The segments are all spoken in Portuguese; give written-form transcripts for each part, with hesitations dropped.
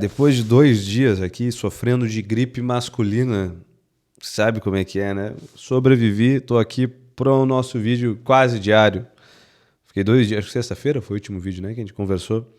Depois de 2 dias aqui sofrendo de gripe masculina, sabe como é que é, né? Sobrevivi, tô aqui pro nosso vídeo quase diário. Fiquei 2 dias, acho que sexta-feira foi o último vídeo, né, que a gente conversou.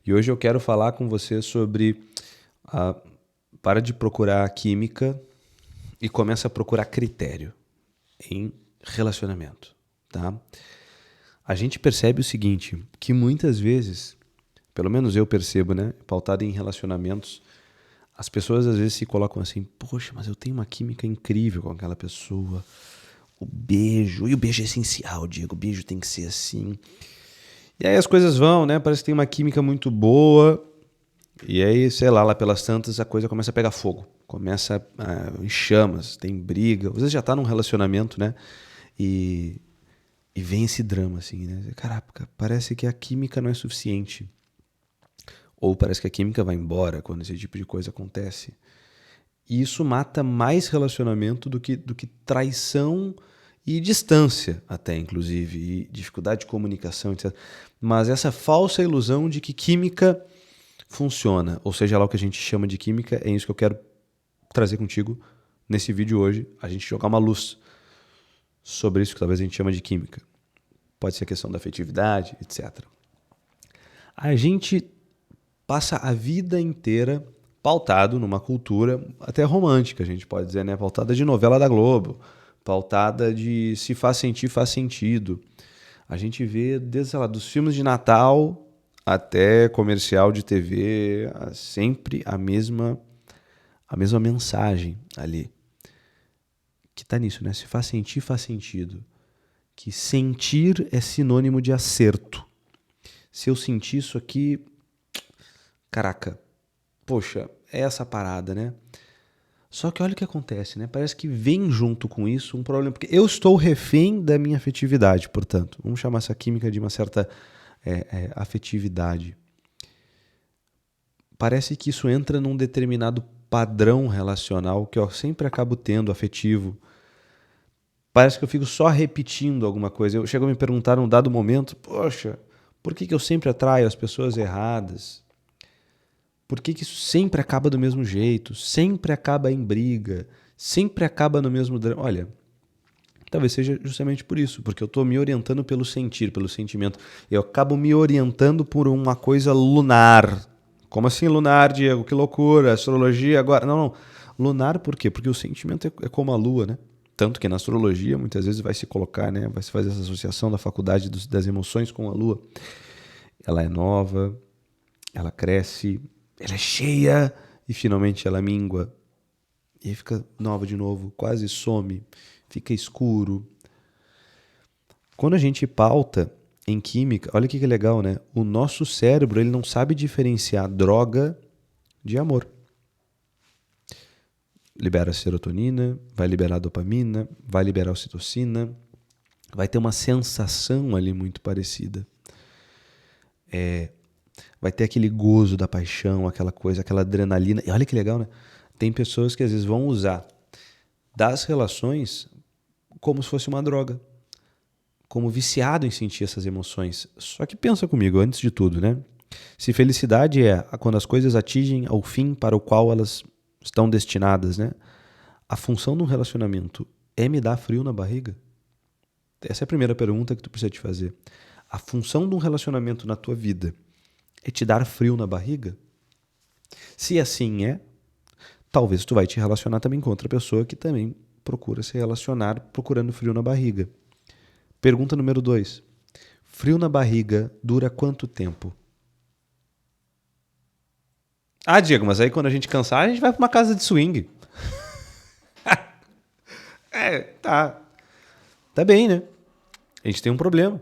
E hoje eu quero falar com você sobre a para de procurar química e começa a procurar critério em relacionamento, tá? A gente percebe o seguinte, que muitas vezes, pelo menos eu percebo, né, pautado em relacionamentos, as pessoas às vezes se colocam assim, poxa, mas eu tenho uma química incrível com aquela pessoa. E o beijo é essencial, Diego, o beijo tem que ser assim. E aí as coisas vão, né? Parece que tem uma química muito boa. E aí, sei lá, lá pelas tantas a coisa começa a pegar fogo. Começa em chamas, tem briga. Às vezes já tá num relacionamento, né? E, e vem esse drama, assim, né? Caraca, parece que a química não é suficiente. Ou parece que a química vai embora quando esse tipo de coisa acontece. E isso mata mais relacionamento do que traição e distância, até inclusive, e dificuldade de comunicação, etc. Mas essa falsa ilusão de que química funciona, ou seja lá o que a gente chama de química, é isso que eu quero trazer contigo nesse vídeo hoje, a gente jogar uma luz sobre isso que talvez a gente chama de química. Pode ser a questão da afetividade, etc. A gente passa a vida inteira pautado numa cultura até romântica, a gente pode dizer, né? Pautada de novela da Globo, pautada de se faz sentir, faz sentido. A gente vê desde, sei lá, dos filmes de Natal até comercial de TV, sempre a mesma mensagem ali. Que tá nisso, né? Se faz sentir, faz sentido. Que sentir é sinônimo de acerto. Se eu sentir isso aqui, caraca, poxa, é essa parada, né? Só que olha o que acontece, né? Parece que vem junto com isso um problema. Porque eu estou refém da minha afetividade, portanto. Vamos chamar essa química de uma certa afetividade. Parece que isso entra num determinado padrão relacional que eu sempre acabo tendo, afetivo. Parece que eu fico só repetindo alguma coisa. Eu chego a me perguntar num dado momento, poxa, por que eu sempre atraio as pessoas erradas? Por que isso sempre acaba do mesmo jeito? Sempre acaba em briga? Sempre acaba no mesmo drama? Olha, talvez seja justamente por isso, porque eu estou me orientando pelo sentir, pelo sentimento. Eu acabo me orientando por uma coisa lunar. Como assim lunar, Diego? Que loucura, astrologia agora. Não, não. Lunar por quê? Porque o sentimento é como a lua, né? Tanto que na astrologia muitas vezes vai se colocar, né? Vai se fazer essa associação da faculdade das emoções com a lua. Ela é nova, ela cresce, ela é cheia e finalmente ela mingua. E aí fica nova de novo, quase some, fica escuro. Quando a gente pauta em química, olha que legal, né? O nosso cérebro ele não sabe diferenciar droga de amor. Libera serotonina, vai liberar dopamina, vai liberar ocitocina, vai ter uma sensação ali muito parecida. Vai ter aquele gozo da paixão, aquela coisa, aquela adrenalina. E olha que legal, né? Tem pessoas que às vezes vão usar das relações como se fosse uma droga, como viciado em sentir essas emoções. Só que pensa comigo, antes de tudo, né? Se felicidade é quando as coisas atingem ao fim para o qual elas estão destinadas, né? A função de um relacionamento é me dar frio na barriga? Essa é a primeira pergunta que tu precisa te fazer. A função de um relacionamento na tua vida é te dar frio na barriga? Se assim é, talvez tu vai te relacionar também com outra pessoa que também procura se relacionar procurando frio na barriga. Pergunta número 2. Frio na barriga dura quanto tempo? Ah, Diego, mas aí quando a gente cansar, a gente vai pra uma casa de swing. Tá. Tá bem, né? A gente tem um problema.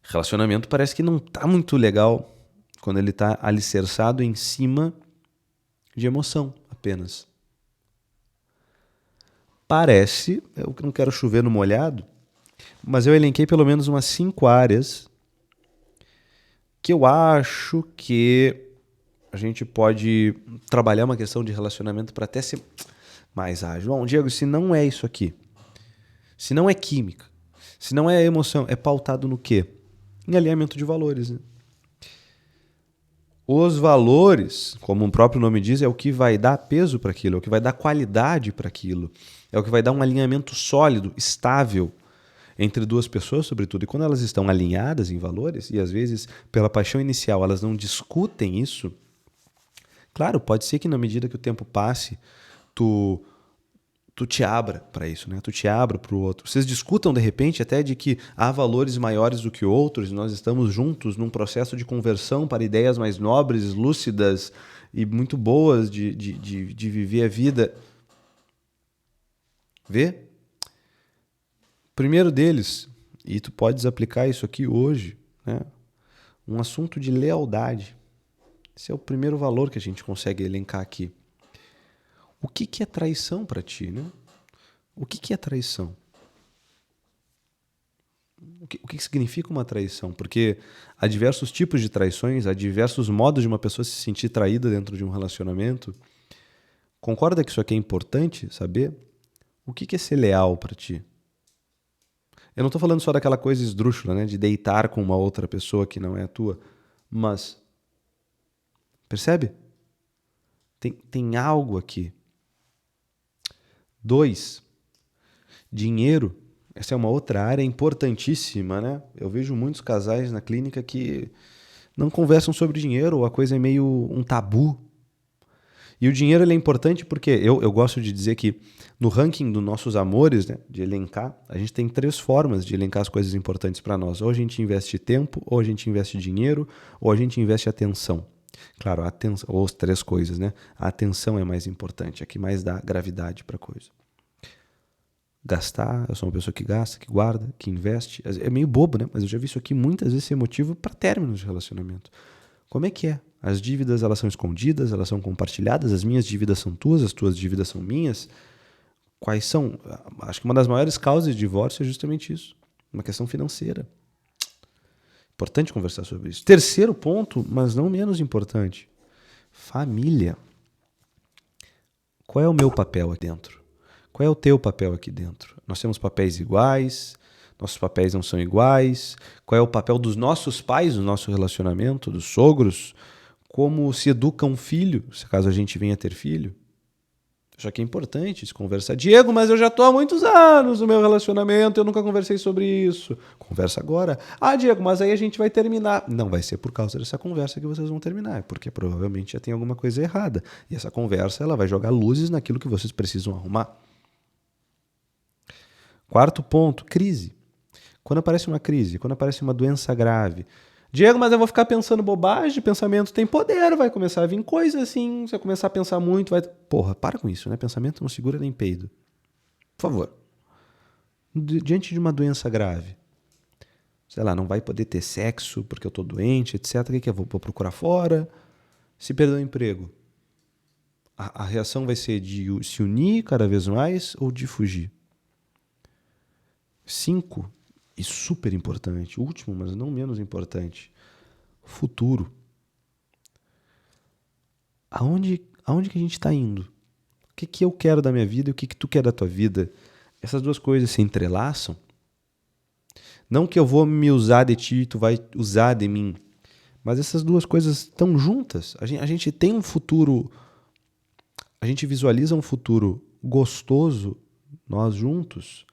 Relacionamento parece que não tá muito legal quando ele tá alicerçado em cima de emoção apenas. Parece, eu não quero chover no molhado, mas eu elenquei pelo menos umas 5 áreas que eu acho que a gente pode trabalhar uma questão de relacionamento para até ser mais ágil. Bom, Diego, se não é isso aqui, se não é química, se não é emoção, é pautado no quê? Em alinhamento de valores. Né? Os valores, como o próprio nome diz, é o que vai dar peso para aquilo, é o que vai dar qualidade para aquilo, é o que vai dar um alinhamento sólido, estável entre duas pessoas, sobretudo. E quando elas estão alinhadas em valores, e às vezes, pela paixão inicial, elas não discutem isso, claro, pode ser que na medida que o tempo passe, tu te abra para isso, né? Tu te abra para o outro. Vocês discutam, de repente, até de que há valores maiores do que outros, e nós estamos juntos num processo de conversão para ideias mais nobres, lúcidas e muito boas de viver a vida. Vê? Primeiro deles, e tu podes aplicar isso aqui hoje, né? Um assunto de lealdade. Esse é o primeiro valor que a gente consegue elencar aqui. O que é traição para ti, né? O que é traição? O que significa uma traição? Porque há diversos tipos de traições, há diversos modos de uma pessoa se sentir traída dentro de um relacionamento. Concorda que isso aqui é importante saber? O que é ser leal para ti? Eu não estou falando só daquela coisa esdrúxula, né, de deitar com uma outra pessoa que não é a tua, mas percebe? Tem algo aqui. 2, dinheiro. Essa é uma outra área importantíssima, né? Eu vejo muitos casais na clínica que não conversam sobre dinheiro, ou a coisa é meio um tabu. E o dinheiro ele é importante porque eu gosto de dizer que no ranking dos nossos amores, né, de elencar, a gente tem 3 formas de elencar as coisas importantes para nós. Ou a gente investe tempo, ou a gente investe dinheiro, ou a gente investe atenção. Claro, a atenção, ou as 3 coisas, né? A atenção é mais importante, é que mais dá gravidade para a coisa. Gastar, eu sou uma pessoa que gasta, que guarda, que investe. É meio bobo, né? Mas eu já vi isso aqui muitas vezes ser motivo para términos de relacionamento. Como é que é? As dívidas, elas são escondidas, elas são compartilhadas, as minhas dívidas são tuas, as tuas dívidas são minhas. Quais são? Acho que uma das maiores causas de divórcio é justamente isso, uma questão financeira. Importante conversar sobre isso. Terceiro ponto, mas não menos importante, família. Qual é o meu papel aqui dentro? Qual é o teu papel aqui dentro? Nós temos papéis iguais, nossos papéis não são iguais. Qual é o papel dos nossos pais no nosso relacionamento, dos sogros? Como se educa um filho, se caso a gente venha ter filho? Já que é importante se conversar. Diego, mas eu já estou há muitos anos no meu relacionamento, eu nunca conversei sobre isso. Conversa agora. Ah, Diego, mas aí a gente vai terminar. Não vai ser por causa dessa conversa que vocês vão terminar, porque provavelmente já tem alguma coisa errada. E essa conversa ela vai jogar luzes naquilo que vocês precisam arrumar. Quarto ponto, crise. Quando aparece uma crise, quando aparece uma doença grave. Diego, mas eu vou ficar pensando bobagem, pensamento tem poder, vai começar a vir coisa assim, você vai começar a pensar muito, vai... Porra, para com isso, né? Pensamento não segura nem peido. Por favor. Diante de uma doença grave, sei lá, não vai poder ter sexo porque eu tô doente, etc. O que eu vou procurar fora? Se perder o emprego, a reação vai ser de se unir cada vez mais ou de fugir? 5, e super importante, último, mas não menos importante, futuro. Aonde que a gente está indo? O que eu quero da minha vida e o que tu quer da tua vida? Essas duas coisas se entrelaçam. Não que eu vou me usar de ti e tu vai usar de mim, mas essas duas coisas estão juntas. A gente tem um futuro, a gente visualiza um futuro gostoso, nós juntos.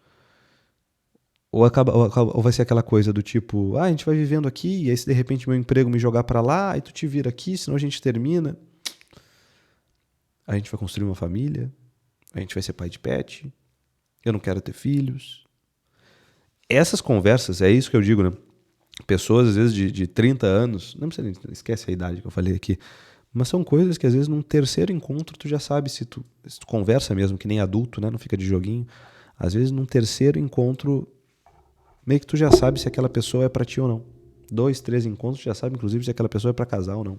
Ou vai ser aquela coisa do tipo, a gente vai vivendo aqui, e aí se de repente meu emprego me jogar para lá, aí tu te vira aqui, senão a gente termina. A gente vai construir uma família, a gente vai ser pai de pet, eu não quero ter filhos. Essas conversas, é isso que eu digo, né? Pessoas, às vezes, de 30 anos, não precisa, esquece a idade que eu falei aqui, mas são coisas que, às vezes, num terceiro encontro, tu já sabe se tu conversa mesmo, que nem adulto, né? Não fica de joguinho. Às vezes, num terceiro encontro, meio que tu já sabe se aquela pessoa é pra ti ou não. 2, 3 encontros, tu já sabe, inclusive, se aquela pessoa é pra casar ou não.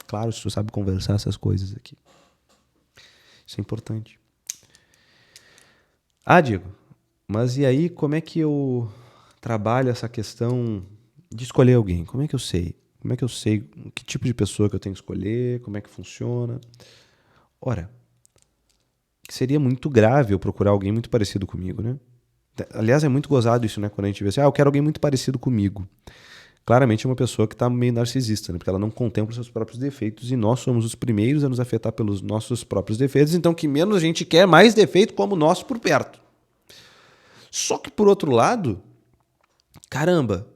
Claro, se tu sabe conversar essas coisas aqui. Isso é importante. Ah, Diego, mas e aí como é que eu trabalho essa questão de escolher alguém? Como é que eu sei? Como é que eu sei que tipo de pessoa que eu tenho que escolher? Como é que funciona? Ora, seria muito grave eu procurar alguém muito parecido comigo, né? Aliás, é muito gozado isso, né? Quando a gente vê assim, eu quero alguém muito parecido comigo. claramente é uma pessoa que está meio narcisista, né? Porque ela não contempla os seus próprios defeitos e nós somos os primeiros a nos afetar pelos nossos próprios defeitos, então que menos a gente quer mais defeito como o nosso por perto. Só que por outro lado, caramba,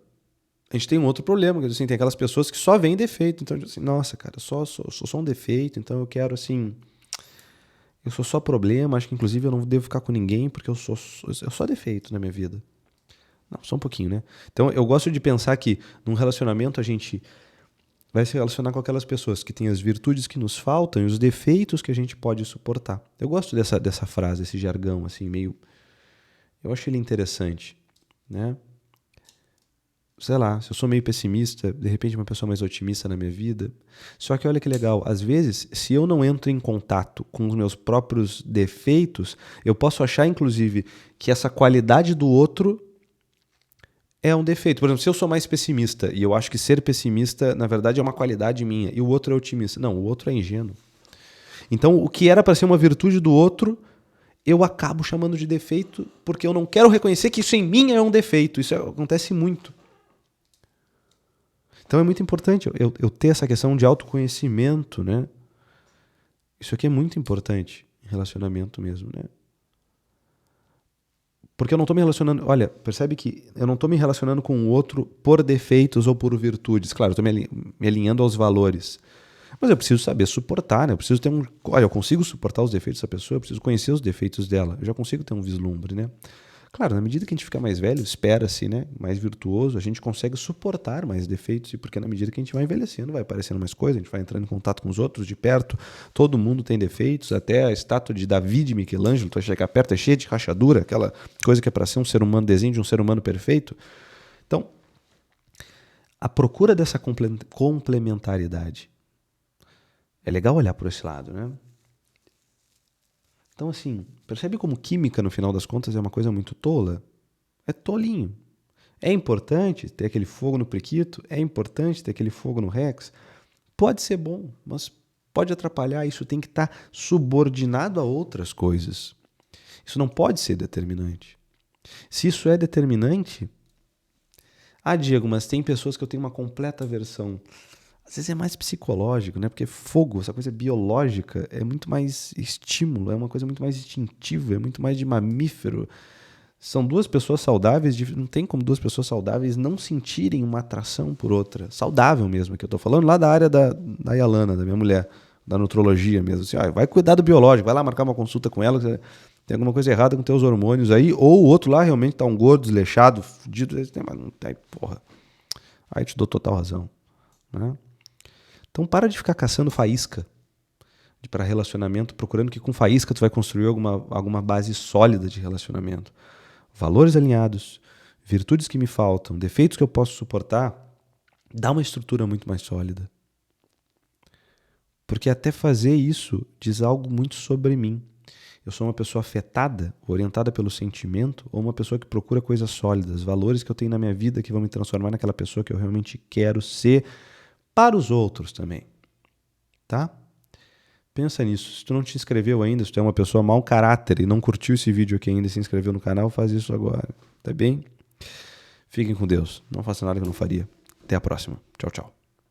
a gente tem um outro problema, assim, tem aquelas pessoas que só veem defeito, então assim, nossa, cara, sou só um defeito, então eu quero assim, eu sou só problema, acho que inclusive eu não devo ficar com ninguém porque eu sou só defeito na minha vida. Não, só um pouquinho, né? Então eu gosto de pensar que num relacionamento a gente vai se relacionar com aquelas pessoas que têm as virtudes que nos faltam e os defeitos que a gente pode suportar. Eu gosto dessa frase, desse jargão, assim, meio... Eu acho ele interessante, né? Sei lá, se eu sou meio pessimista, de repente uma pessoa mais otimista na minha vida. Só que olha que legal, às vezes, se eu não entro em contato com os meus próprios defeitos, eu posso achar, inclusive, que essa qualidade do outro é um defeito. Por exemplo, se eu sou mais pessimista e eu acho que ser pessimista, na verdade, é uma qualidade minha, e o outro é otimista. Não, o outro é ingênuo. Então, o que era para ser uma virtude do outro, eu acabo chamando de defeito porque eu não quero reconhecer que isso em mim é um defeito. Isso acontece muito. Então é muito importante eu ter essa questão de autoconhecimento, né? Isso aqui é muito importante em relacionamento mesmo, né? Porque eu não estou me relacionando... Olha, percebe que eu não estou me relacionando com o outro por defeitos ou por virtudes. Claro, eu estou me alinhando aos valores. Mas eu preciso saber suportar, né? Eu preciso ter um... Olha, eu consigo suportar os defeitos dessa pessoa, eu preciso conhecer os defeitos dela. Eu já consigo ter um vislumbre, né? Claro, na medida que a gente fica mais velho, espera-se, né? Mais virtuoso, a gente consegue suportar mais defeitos, e porque na medida que a gente vai envelhecendo, vai aparecendo mais coisas, a gente vai entrando em contato com os outros de perto, todo mundo tem defeitos, até a estátua de Davi de Michelangelo, tu vai chegar perto, é cheia de rachadura, aquela coisa que é para ser um ser humano, desenho de um ser humano perfeito. Então, a procura dessa complementaridade, é legal olhar por esse lado, né? Então, assim, percebe como química, no final das contas, é uma coisa muito tola? É tolinho. É importante ter aquele fogo no periquito? É importante ter aquele fogo no Rex? Pode ser bom, mas pode atrapalhar. Isso tem que estar subordinado a outras coisas. Isso não pode ser determinante. Se isso é determinante... Ah, Diego, mas tem pessoas que eu tenho uma completa aversão. Às vezes é mais psicológico, né? Porque fogo, essa coisa biológica, é muito mais estímulo, é uma coisa muito mais instintiva, é muito mais de mamífero. São duas pessoas saudáveis, não tem como duas pessoas saudáveis não sentirem uma atração por outra. Saudável mesmo, que eu tô falando lá da área da Yalana, da minha mulher, da nutrologia mesmo. Assim, vai cuidar do biológico, vai lá marcar uma consulta com ela, tem alguma coisa errada com teus hormônios aí, ou o outro lá realmente tá um gordo, desleixado, fudido, mas não tem, porra. Aí te dou total razão, né? Então para de ficar caçando faísca para relacionamento, procurando que com faísca tu vai construir alguma base sólida de relacionamento. Valores alinhados, virtudes que me faltam, defeitos que eu posso suportar, dá uma estrutura muito mais sólida. Porque até fazer isso diz algo muito sobre mim. Eu sou uma pessoa afetada, orientada pelo sentimento, ou uma pessoa que procura coisas sólidas, valores que eu tenho na minha vida que vão me transformar naquela pessoa que eu realmente quero ser, para os outros também, tá? Pensa nisso. Se tu não te inscreveu ainda, se tu é uma pessoa mau caráter e não curtiu esse vídeo aqui ainda e se inscreveu no canal, faz isso agora, tá bem? Fiquem com Deus. Não faça nada que eu não faria. Até a próxima. Tchau, tchau.